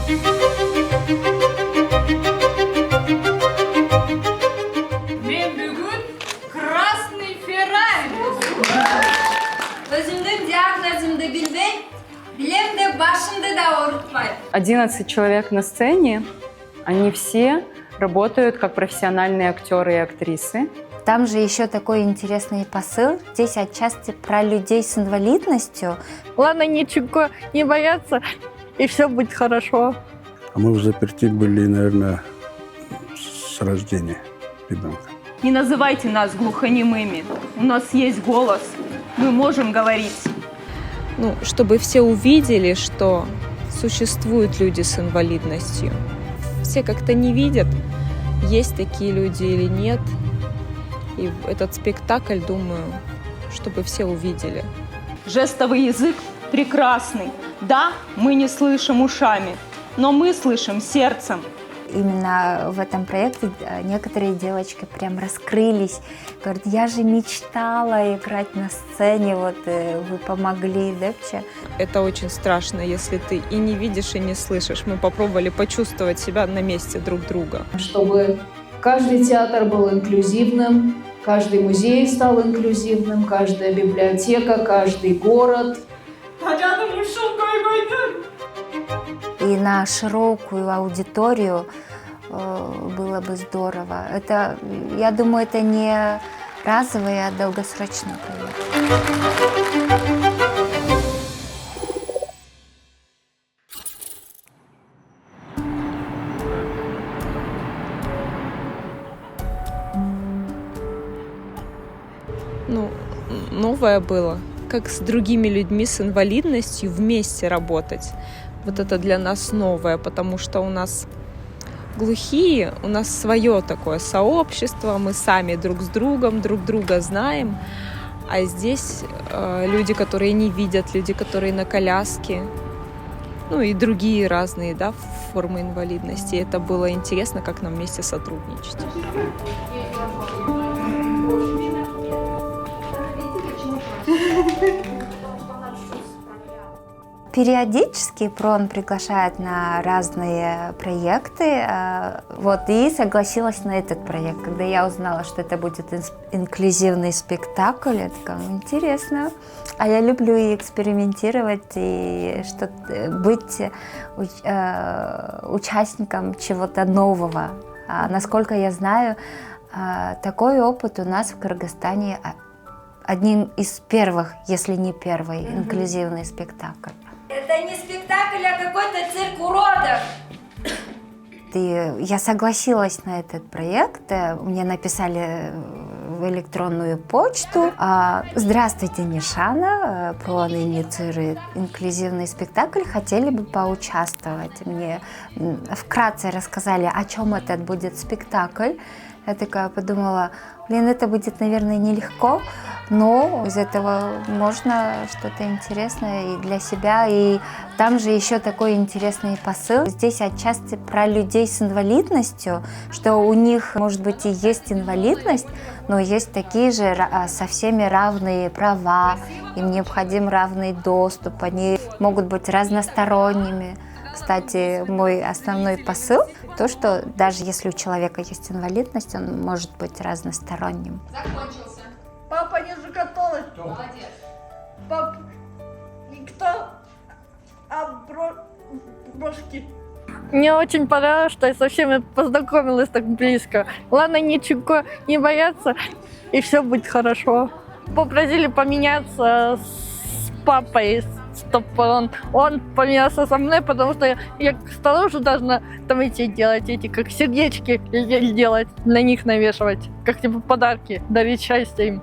Мен бүгін красный Феррари. Өзімдің диагнозымды білмей, білем де башымды да ауыртпай. 11 человек на сцене, они все работают как профессиональные актеры и актрисы. Там же еще такой интересный посыл. Здесь отчасти про людей с инвалидностью. Главное ничего не бояться, и все будет хорошо. А мы в заперти были, наверное, с рождения ребенка. Не называйте нас глухонемыми. У нас есть голос, мы можем говорить. Ну, чтобы все увидели, что существуют люди с инвалидностью. Все как-то не видят, есть такие люди или нет. И этот спектакль, думаю, чтобы все увидели. Жестовый язык прекрасный. Да, мы не слышим ушами, но мы слышим сердцем. Именно в этом проекте некоторые девочки прям раскрылись. Говорят, я же мечтала играть на сцене, вот вы помогли, да, вообще? Это очень страшно, если ты и не видишь, и не слышишь. Мы попробовали почувствовать себя на месте друг друга. Чтобы каждый театр был инклюзивным, каждый музей стал инклюзивным, каждая библиотека, каждый город. И на широкую аудиторию было бы здорово. Это, я думаю, это не разовый, а долгосрочный проект. Ну, новое было, как с другими людьми с инвалидностью вместе работать. Вот это для нас новое, потому что у нас глухие, у нас свое такое сообщество, мы сами друг с другом, друг друга знаем. А здесь люди, которые не видят, люди, которые на коляске, ну и другие разные, да, формы инвалидности. И это было интересно, как нам вместе сотрудничать. Периодически ПРОН приглашает на разные проекты, вот, и согласилась на этот проект. Когда я узнала, что это будет инклюзивный спектакль, я такая, интересно. А я люблю и экспериментировать, и быть участником чего-то нового. Насколько я знаю, такой опыт у нас в Кыргызстане одним из первых, если не первый, инклюзивный спектакль. Это не спектакль, а какой-то цирк уродов. И я согласилась на этот проект. Мне написали в электронную почту. Здравствуйте, Нишана. ПРОН инициирует инклюзивный спектакль. Хотели бы поучаствовать. Мне вкратце рассказали, о чем этот будет спектакль. Я такая подумала, это будет, наверное, нелегко, но из этого можно что-то интересное и для себя. И там же еще такой интересный посыл. Здесь отчасти про людей с инвалидностью, что у них, может быть, и есть инвалидность, но есть такие же со всеми равные права, им необходим равный доступ, они могут быть разносторонними. Кстати, мой основной посыл – то, что даже если у человека есть инвалидность, он может быть разносторонним. Закончился. Папа не заготовил. Молодец. Пап, никто, брошки. Мне очень понравилось, что я со всеми познакомилась так близко. Главное ничего не бояться, и все будет хорошо. Попросили поменяться с папой, чтобы он поменялся со мной, потому что я к столу уже должна там эти делать, эти как сердечки делать, на них навешивать, как типа подарки, дарить счастье им.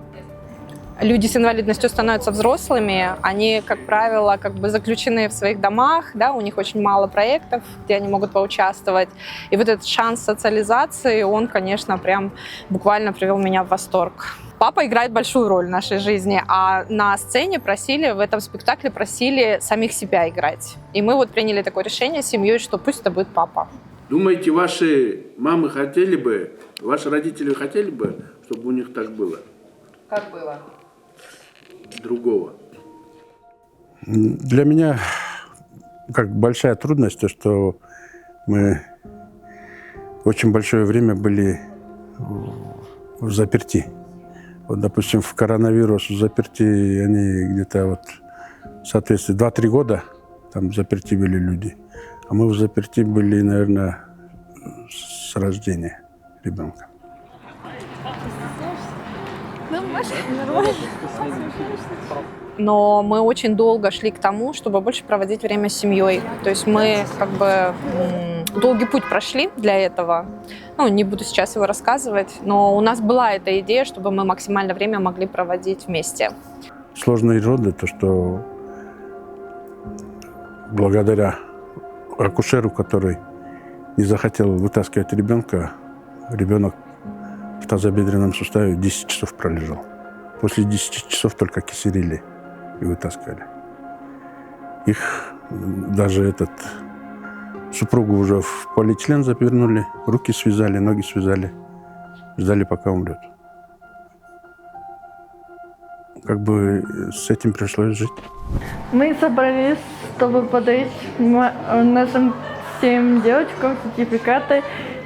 Люди с инвалидностью становятся взрослыми, они, как правило, как бы заключены в своих домах, да, у них очень мало проектов, где они могут поучаствовать. И вот этот шанс социализации, он, конечно, прям буквально привел меня в восторг. Папа играет большую роль в нашей жизни, а на сцене в этом спектакле просили самих себя играть. И мы вот приняли такое решение с семьей, что пусть это будет папа. Думаете, ваши мамы хотели бы, ваши родители хотели бы, чтобы у них так было? Как было? Другого. Для меня как большая трудность, то, что Мы очень большое время были в заперти. Вот, допустим, в коронавирус в заперти они где-то вот, соответственно, 2-3 года там в заперти были люди. А мы в заперти были, наверное, с рождения ребенка. Но мы очень долго шли к тому, чтобы больше проводить время с семьей. То есть мы как бы долгий путь прошли для этого. Ну, не буду сейчас его рассказывать, но у нас была эта идея, чтобы мы максимально время могли проводить вместе. Сложные роды, то, что благодаря акушеру, который не захотел вытаскивать ребенка, ребенок в тазобедренном суставе 10 часов пролежал. После 10 часов только кисерили и вытаскивали. Их даже супругу уже в полиэтилен завернули, руки связали, ноги связали, ждали, пока умрет. Как бы с этим пришлось жить. Мы собрались, чтобы подарить нашим 7 девочкам сертификаты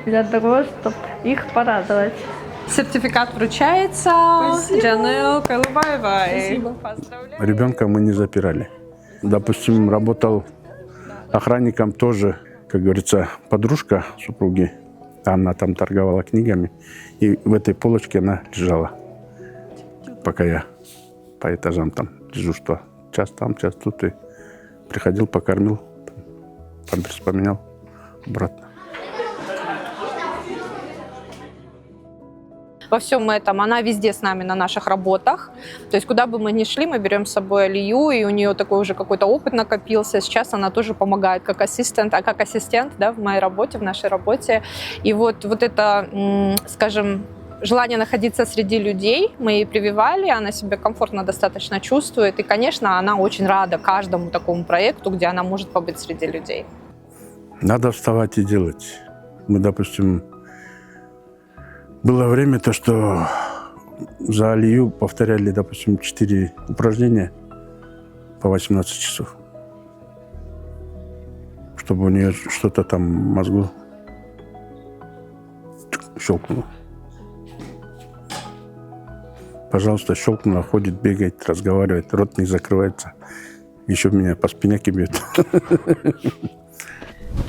для того, чтобы их порадовать. Сертификат вручается. Джанел Калыбаевой. Спасибо. Поздравляю. Ребенка мы не запирали. Допустим, работал охранником тоже, как говорится, подружка супруги. Она там торговала книгами. И в этой полочке она лежала. Пока я по этажам там лежу, что час там, час тут. И приходил, покормил, памперс поменял, обратно. Во всем этом она везде с нами на наших работах. То есть куда бы мы ни шли, мы берем с собой Алию, и у нее такой уже какой-то опыт накопился. Сейчас она тоже помогает как ассистент, да, в моей работе, в нашей работе. И вот это, скажем, желание находиться среди людей мы ей прививали, она себя комфортно достаточно чувствует. И, конечно, она очень рада каждому такому проекту, где она может побыть среди людей. Надо вставать и делать. Мы, допустим, было время, то, что за Алию повторяли, допустим, 4 упражнения по 18 часов. Чтобы у нее что-то там в мозгу щелкнуло. Пожалуйста, щелкнуло, ходит, бегает, разговаривает, рот не закрывается. Еще меня по спиняке бьет.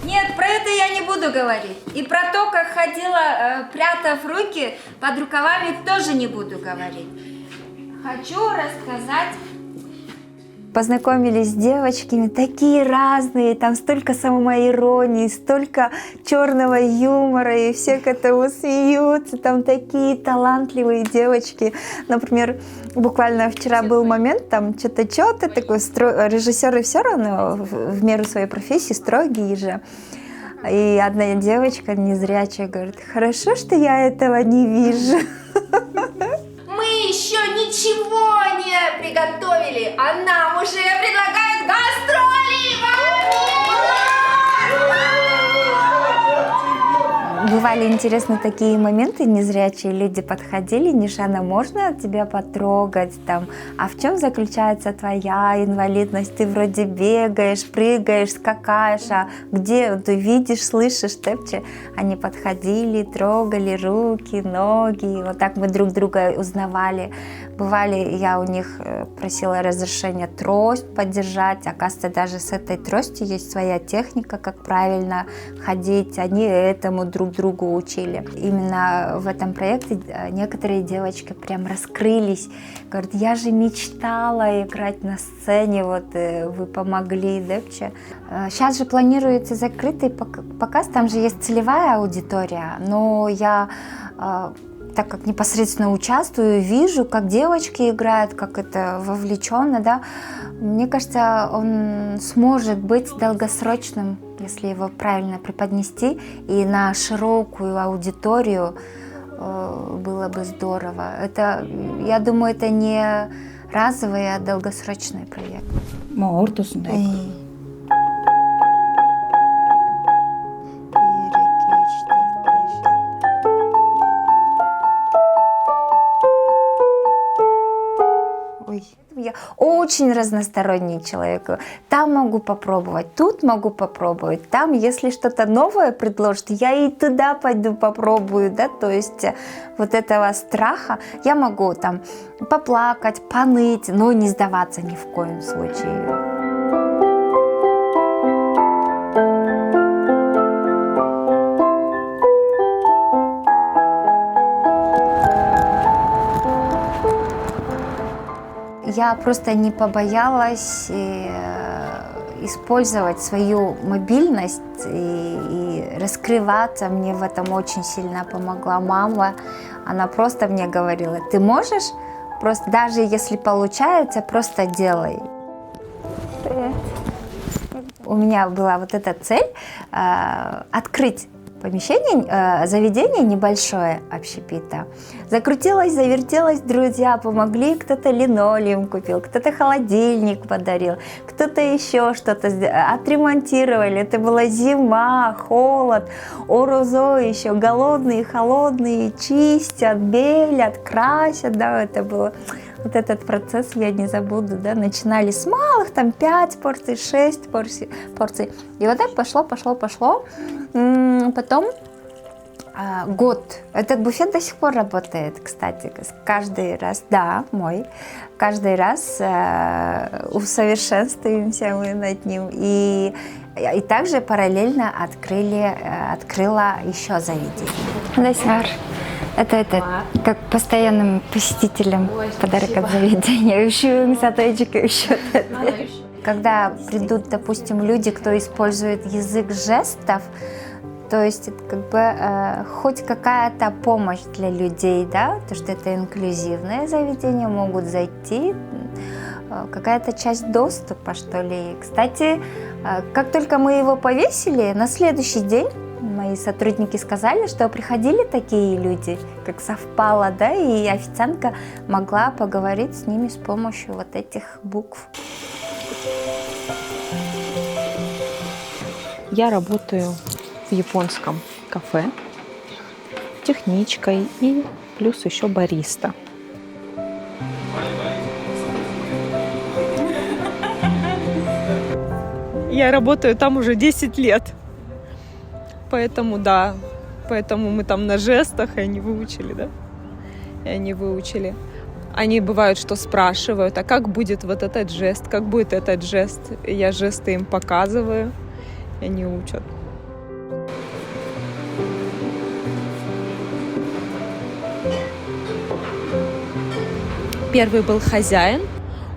Нет, про это я не буду говорить. И про то, как ходила, прятав руки под рукавами, тоже не буду говорить. Хочу рассказать. Познакомились с девочками, такие разные, там столько самоиронии, столько черного юмора, и все к этому смеются, там такие талантливые девочки. Например, буквально вчера был момент, там что-то такой, режиссеры все равно в меру своей профессии строгие же. И одна девочка незрячая говорит: хорошо, что я этого не вижу. Мы еще ничего не приготовили, а нам уже предлагают гастроли! Бывали интересные такие моменты, незрячие люди подходили: Нишана, можно тебя потрогать? Там, а в чем заключается твоя инвалидность? Ты вроде бегаешь, прыгаешь, скакаешь, а где ты видишь, слышишь, тэпче? Они подходили, трогали руки, ноги, вот так мы друг друга узнавали. Бывали, я у них просила разрешения трость поддержать, оказывается, даже с этой тростью есть своя техника, как правильно ходить, они этому друг другу учили. Именно в этом проекте некоторые девочки прям раскрылись, говорят: я же мечтала играть на сцене, вот вы помогли, Депче. Сейчас же планируется закрытый показ, там же есть целевая аудитория, но я, так как непосредственно участвую, вижу, как девочки играют, как это вовлеченно, да, мне кажется, он сможет быть долгосрочным, если его правильно преподнести, и на широкую аудиторию было бы здорово. Это, я думаю, это не разовый, а долгосрочный проект. Я очень разносторонний человек. Там могу попробовать, тут могу попробовать, там, если что-то новое предложат, я и туда пойду попробую, да, то есть вот этого страха я могу там поплакать, поныть, но не сдаваться ни в коем случае. Я просто не побоялась использовать свою мобильность и раскрываться. Мне в этом очень сильно помогла мама. Она просто мне говорила: ты можешь, просто даже если получается, просто делай. Привет. У меня была вот эта цель открыть помещение, заведение небольшое общепита. Закрутилась, завертелась, друзья помогли, кто-то линолеум купил, кто-то холодильник подарил, кто-то еще что-то отремонтировали. Это была зима, холод, орозо еще, голодные, холодные, чистят, белят, красят, да, это было... Вот этот процесс я не забуду, да, начинали с малых, там 5 порций, 6 порций. И вот так пошло. Потом год. Этот буфет до сих пор работает, кстати, каждый раз, да, мой, каждый раз усовершенствуемся мы над ним. И также параллельно открыла еще заведение. Дасяр. Это как постоянным посетителям подарок от заведения. Еще. Когда придут, допустим, люди, кто использует язык жестов, то есть это как бы хоть какая-то помощь для людей, да, то, что это инклюзивное заведение, могут зайти, какая-то часть доступа, что ли. Кстати, как только мы его повесили, на следующий день мои сотрудники сказали, что приходили такие люди, как совпало, да, и официантка могла поговорить с ними с помощью вот этих букв. Я работаю в японском кафе техничкой и плюс еще бариста. Я работаю там уже 10 лет. Поэтому, да, мы там на жестах, и они выучили, да? Они бывают, что спрашивают, а как будет вот этот жест, как будет этот жест? И я жесты им показываю, и они учат. Первый был хозяин,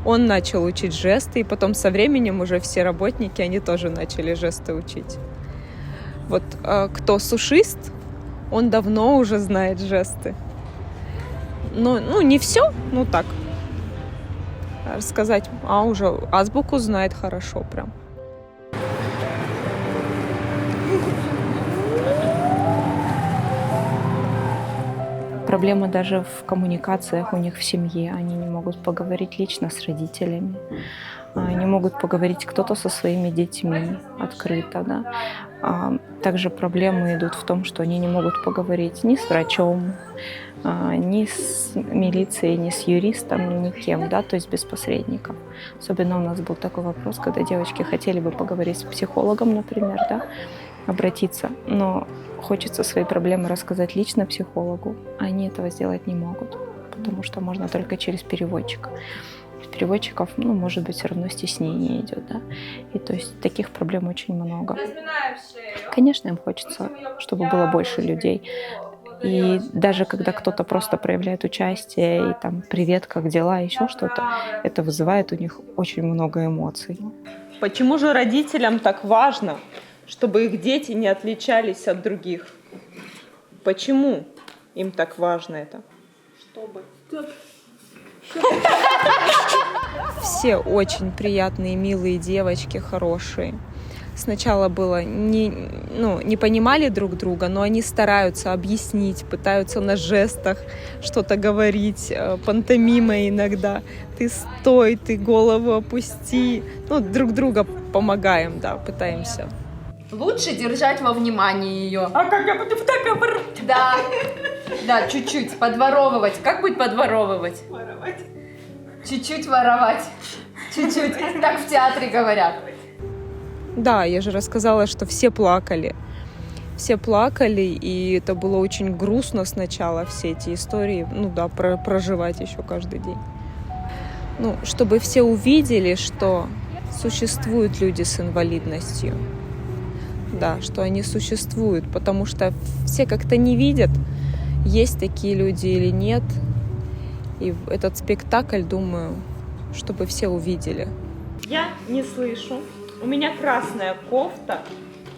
он начал учить жесты, и потом со временем уже все работники, они тоже начали жесты учить. Вот кто сушист, он давно уже знает жесты. Ну не все, ну так. Рассказать, уже азбуку знает хорошо прям. Проблема даже в коммуникациях у них в семье. Они не могут поговорить лично с родителями. Не могут поговорить кто-то со своими детьми открыто. Да? Также проблемы идут в том, что они не могут поговорить ни с врачом, ни с милицией, ни с юристом, ни кем, да? То есть без посредников. Особенно у нас был такой вопрос, когда девочки хотели бы поговорить с психологом, например, да? Обратиться, но хочется свои проблемы рассказать лично психологу, а они этого сделать не могут, потому что можно только через переводчика. Без переводчиков, может быть, все равно стеснение идет, да. И то есть таких проблем очень много. Конечно, им хочется, чтобы было больше людей. И даже когда кто-то просто проявляет участие и там «привет, как дела», еще что-то, это вызывает у них очень много эмоций. Почему же родителям так важно, чтобы их дети не отличались от других? Почему им так важно это? Чтобы... Все очень приятные, милые девочки, хорошие. Сначала было не понимали друг друга, но они стараются объяснить, пытаются на жестах что-то говорить, пантомимой иногда. Ты стой, ты голову опусти. Друг друга помогаем, да, пытаемся. Лучше держать во внимании ее. А как я буду так оборот? Да, чуть-чуть подворовывать. Как будет подворовывать? Воровать. Чуть-чуть воровать. Чуть-чуть. Так в театре говорят. Да, я же рассказала, что все плакали. Все плакали, и это было очень грустно сначала, все эти истории, ну да, проживать еще каждый день. Ну, чтобы все увидели, что существуют люди с инвалидностью. Да, что они существуют, потому что все как-то не видят, есть такие люди или нет. И этот спектакль, думаю, чтобы все увидели. Я не слышу. У меня красная кофта,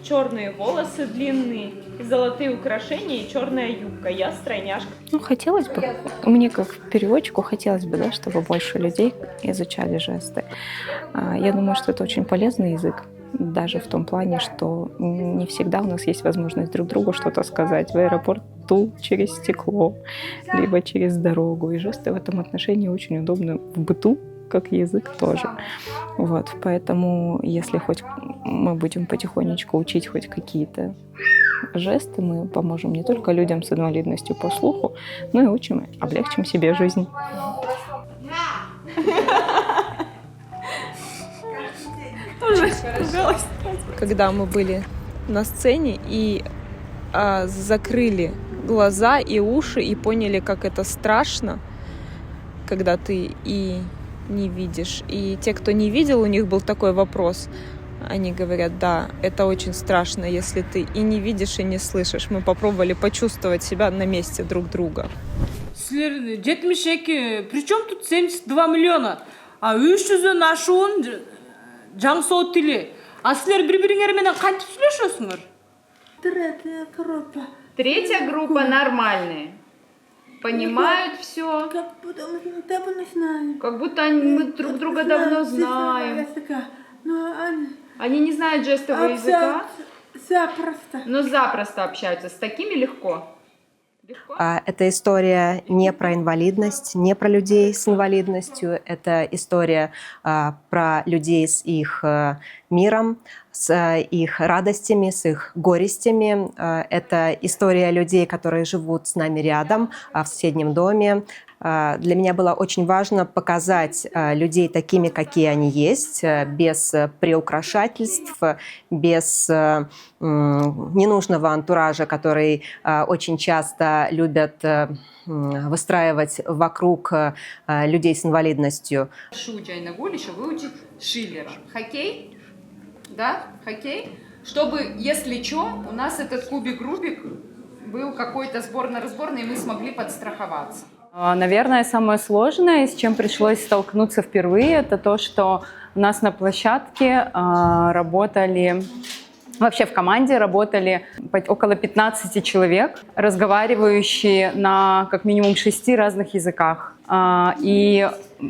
черные волосы длинные, золотые украшения и черная юбка. Я стройняшка. Ну, хотелось бы, мне как переводчику хотелось бы, да, чтобы больше людей изучали жесты. Я думаю, что это очень полезный язык, даже в том плане, что не всегда у нас есть возможность друг другу что-то сказать в аэропорту через стекло, либо через дорогу. И жесты в этом отношении очень удобны в быту, как язык тоже. Вот, поэтому, если хоть мы будем потихонечку учить хоть какие-то жесты, мы поможем не только людям с инвалидностью по слуху, но и облегчим себе жизнь. Когда мы были на сцене и закрыли глаза и уши и поняли, как это страшно, когда ты и не видишь. И те, кто не видел, у них был такой вопрос. Они говорят, да, это очень страшно, если ты и не видишь, и не слышишь. Мы попробовали почувствовать себя на месте друг друга. Причем тут 72 миллиона? А 300 ашуын жаңсоо тили. А силер бири-бириңер кантип сүйлөшөсүңөр? Третья группа нормальные. Понимают все. Как будто мы друг друга давно знаем. Они не знают жестового языка. Но запросто общаются. С такими легко. Эта история не про инвалидность, не про людей с инвалидностью. Это история про людей с их миром, с их радостями, с их горестями. Это история людей, которые живут с нами рядом, в соседнем доме. Для меня было очень важно показать людей такими, какие они есть, без приукрашательств, без ненужного антуража, который очень часто любят выстраивать вокруг людей с инвалидностью. Шучай на голь еще выучить Шиллера. Хоккей? Да? Хоккей? Чтобы, если что, у нас этот кубик-рубик был какой-то сборно-разборный, и мы смогли подстраховаться. Наверное, самое сложное, с чем пришлось столкнуться впервые, это то, что у нас на площадке работали, вообще в команде работали около 15 человек, разговаривающие на как минимум 6 разных языках и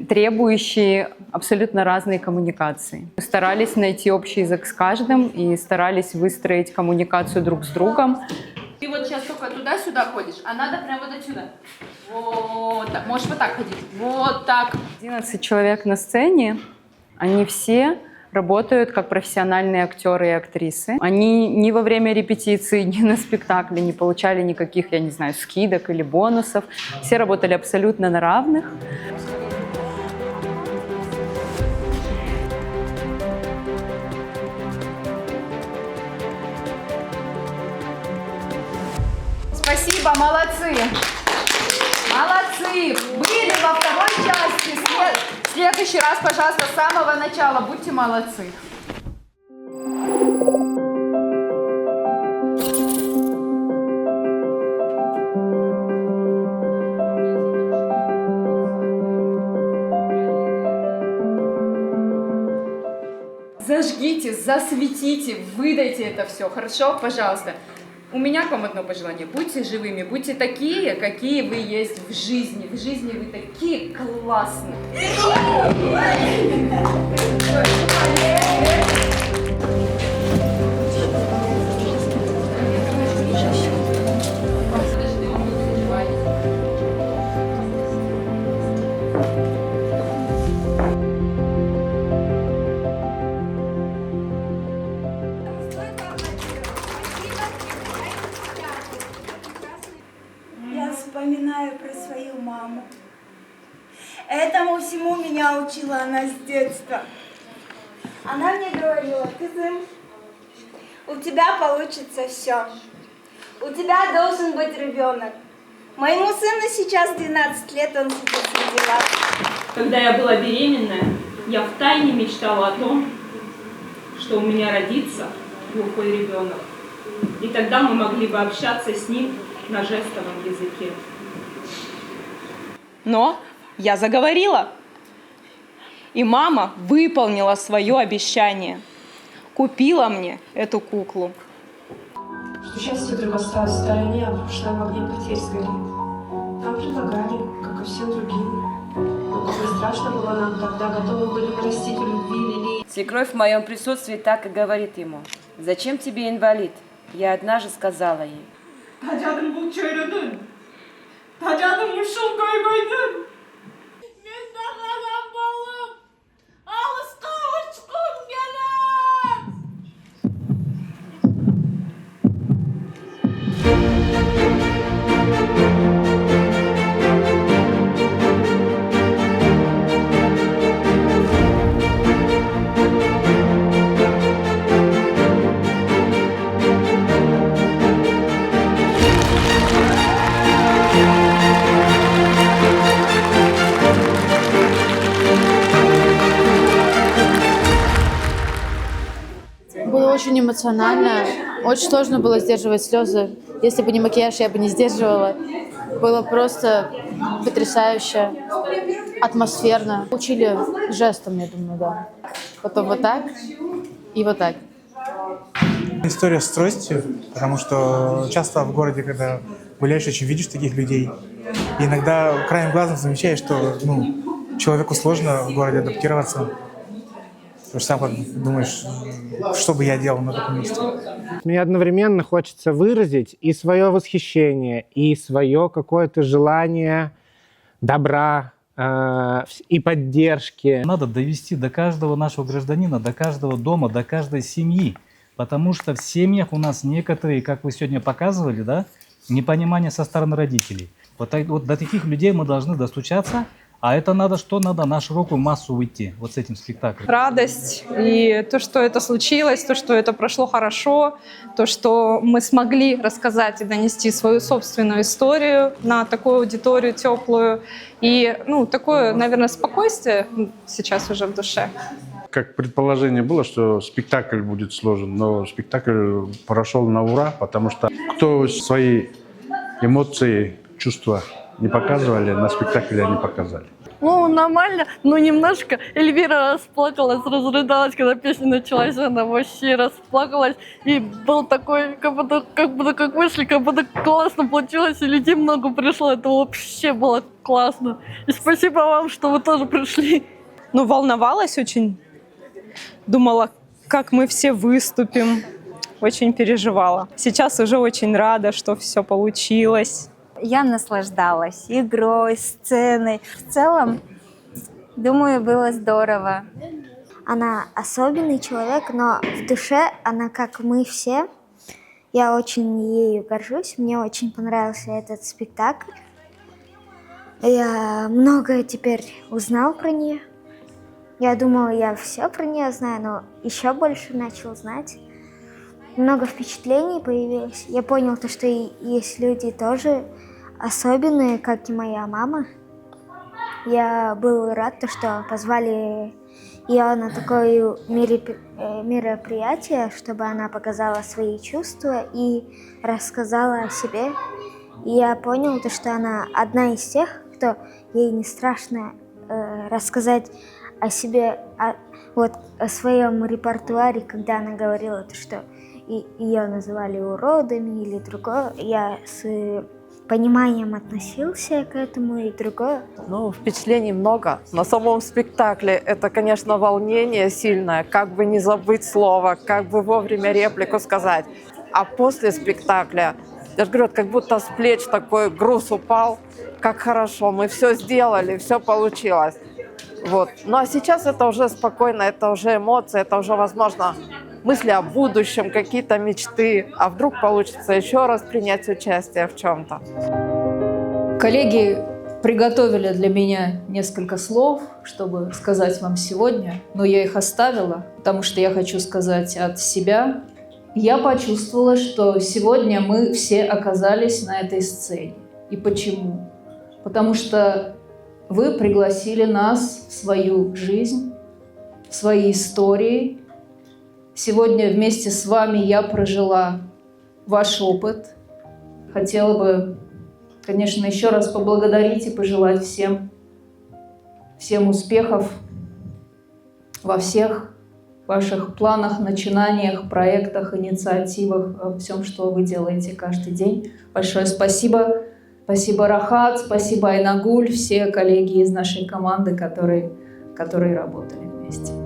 требующие абсолютно разные коммуникации. Мы старались найти общий язык с каждым и старались выстроить коммуникацию друг с другом. Ты вот сейчас только туда-сюда ходишь, а надо прям вот отсюда. Вот так. Можешь вот так ходить. Вот так. 11 человек на сцене, они все работают как профессиональные актеры и актрисы. Они ни во время репетиции, ни на спектакле не получали никаких, я не знаю, скидок или бонусов. Все работали абсолютно на равных. Спасибо, молодцы! Молодцы! Были во второй части. В следующий раз, пожалуйста, с самого начала. Будьте молодцы. Зажгите, засветите, выдайте это все. Хорошо? Пожалуйста. У меня к вам одно пожелание. Будьте живыми, будьте такие, какие вы есть в жизни. В жизни вы такие классные. Я вспоминаю про свою маму. Этому всему меня учила она с детства. Она мне говорила: кызым, у тебя получится все. У тебя должен быть ребенок. Моему сыну сейчас 12 лет, он сидит родила. Когда я была беременная, я втайне мечтала о том, что у меня родится глухой ребенок. И тогда мы могли бы общаться с ним на жестовом языке. Но я заговорила. И мама выполнила свое обещание. Купила мне эту куклу. Что счастье вдруг осталось в стороне, а прошлое в огне потерь сгорит. Нам предлагали, как и всем другим. Но как не страшно было нам тогда, готовы были простить у любви лилии. Свекровь в моем присутствии так и говорит ему: «Зачем тебе инвалид?» Я однажды сказала ей: Было очень эмоционально, очень сложно было сдерживать слезы. Если бы не макияж, я бы не сдерживала. Было просто потрясающе, атмосферно. Учили жестом, я думаю, да. Потом вот так и вот так. История с тростью, потому что часто в городе, когда гуляешь, очень видишь таких людей. И иногда краем глаза замечаешь, что человеку сложно в городе адаптироваться. Потому что сам думаешь, что бы я делал на таком месте. Мне одновременно хочется выразить и свое восхищение, и свое какое-то желание добра и поддержки. Надо довести до каждого нашего гражданина, до каждого дома, до каждой семьи. Потому что в семьях у нас некоторые, как вы сегодня показывали, да, непонимание со стороны родителей. Вот до таких людей мы должны достучаться. А это надо что? Надо на широкую массу выйти вот с этим спектаклем. Радость и то, что это случилось, то, что это прошло хорошо, то, что мы смогли рассказать и донести свою собственную историю на такую аудиторию теплую. И такое, наверное, спокойствие сейчас уже в душе. Как предположение было, что спектакль будет сложен, но спектакль прошел на ура, потому что кто свои эмоции, чувства не показывали, на спектакле они показали. Нормально, но немножко. Эльвира расплакалась, разрыдалась, когда песня началась, она вообще расплакалась. И был такой, как вышли, как будто классно получилось, и людей много пришло. Это вообще было классно. И спасибо вам, что вы тоже пришли. Волновалась очень. Думала, как мы все выступим. Очень переживала. Сейчас уже очень рада, что все получилось. Я наслаждалась игрой, сценой. В целом, думаю, было здорово. Она особенный человек, но в душе она как мы все. Я очень ею горжусь. Мне очень понравился этот спектакль. Я многое теперь узнал про нее. Я думала, я все про нее знаю, но еще больше начал знать. Много впечатлений появилось. Я понял, что есть люди тоже особенные, как и моя мама. Я был рад, что позвали ее на такое мероприятие, чтобы она показала свои чувства и рассказала о себе. И я понял, что она одна из тех, кто ей не страшно рассказать о себе, о своем репертуаре, когда она говорила, что ее называли уродами или другое. Я с пониманием относился к этому и другое. Впечатлений много. На самом спектакле это, конечно, волнение сильное, как бы не забыть слово, как бы вовремя реплику сказать. А после спектакля, я же говорю, как будто с плеч такой груз упал, как хорошо, мы все сделали, все получилось. Ну а сейчас это уже спокойно, это уже эмоции, это уже, возможно, мысли о будущем, какие-то мечты. А вдруг получится еще раз принять участие в чем-то? Коллеги приготовили для меня несколько слов, чтобы сказать вам сегодня, но я их оставила, потому что я хочу сказать от себя. Я почувствовала, что сегодня мы все оказались на этой сцене. И почему? Потому что вы пригласили нас в свою жизнь, в свои истории. Сегодня вместе с вами я прожила ваш опыт. Хотела бы, конечно, еще раз поблагодарить и пожелать всем успехов во всех ваших планах, начинаниях, проектах, инициативах, во всем, что вы делаете каждый день. Большое спасибо. Спасибо, Рахат, спасибо, Айнагуль, все коллеги из нашей команды, которые работали вместе.